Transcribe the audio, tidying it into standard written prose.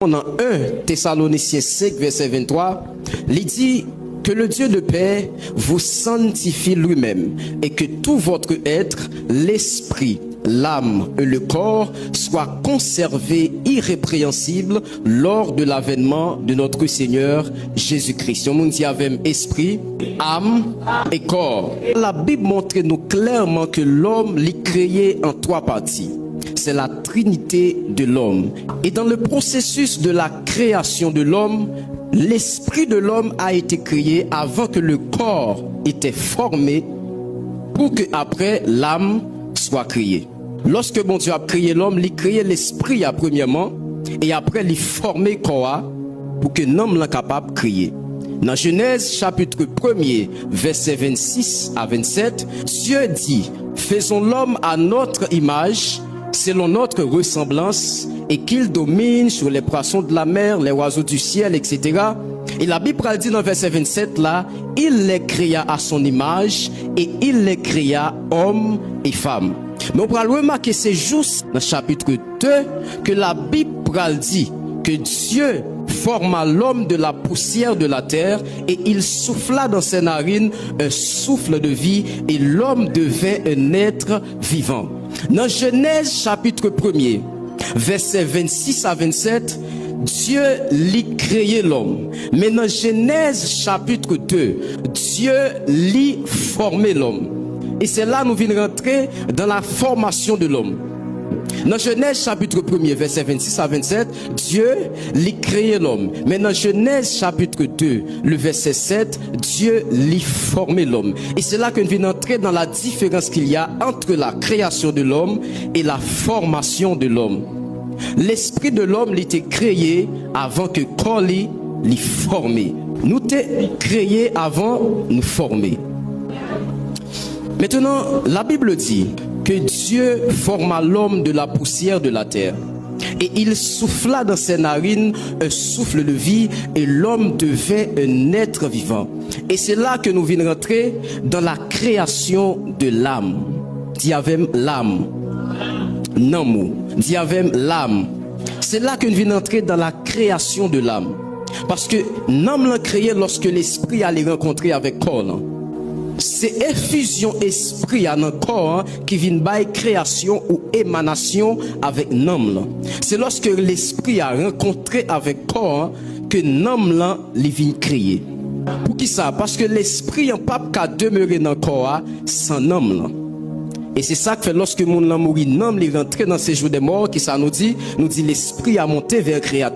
Dans 1 Thessaloniciens 5, verset 23, il dit que le Dieu de paix vous sanctifie lui-même et que tout votre être, l'esprit, l'âme et le corps soient conservés irrépréhensibles lors de l'avènement de notre Seigneur Jésus-Christ. On dit avec esprit, âme et corps. La Bible montre nous clairement que l'homme l'est créé en trois parties. C'est la trinité de l'homme. Et dans le processus de la création de l'homme, l'esprit de l'homme a été créé avant que le corps était formé pour que après l'âme soit créée. Lorsque bon Dieu a créé l'homme, il a créé l'esprit premièrement et après il a formé le corps pour que l'homme soit capable de créer. Dans Genèse chapitre 1er, verset 26 à 27, Dieu dit, faisons l'homme à notre image, selon notre ressemblance, et qu'il domine sur les poissons de la mer, les oiseaux du ciel, etc. Et la Bible dit dans verset 27 là, il les créa à son image et il les créa hommes et femmes. Mais on peut remarquer c'est juste dans le chapitre 2 que la Bible dit que Dieu forma l'homme de la poussière de la terre et il souffla dans ses narines un souffle de vie et l'homme devint un être vivant. Dans Genèse chapitre 1er, versets 26 à 27, Dieu l'y créé l'homme. Mais dans Genèse chapitre 2, Dieu l'y formé l'homme. Et c'est là que nous venons rentrer dans la formation de l'homme. Dans Genèse chapitre 1er, verset 26 à 27, Dieu l'y créé l'homme. Mais dans Genèse chapitre 2, le verset 7, Dieu l'y formé l'homme. Et c'est là que nous venons entrer dans la différence qu'il y a entre la création de l'homme et la formation de l'homme. L'esprit de l'homme était créé avant que corps l'y formé. Nous t'es créé avant nous former. Maintenant, la Bible dit que Dieu forma l'homme de la poussière de la terre. Et il souffla dans ses narines un souffle de vie et l'homme devint un être vivant. Et c'est là que nous venons rentrer dans la création de l'âme. Diavem l'âme. Namou. Diavem l'âme. C'est là que nous venons entrer dans la création de l'âme. Parce que l'âme l'a créé lorsque l'esprit allait rencontrer avec corps. C'est effusion esprit à notre corps qui vient by création ou émanation avec l'âme. C'est lorsque l'esprit a rencontré avec corps que l'âme là vient créer. Pour qui ça? Parce que l'esprit n'a pas qu'à demeurer dans le corps sans l'âme. Et c'est ça que fait lorsque mon âme mourit, l'âme est rentré dans ces jours des morts, qui ça nous dit l'esprit a monté vers le Créateur.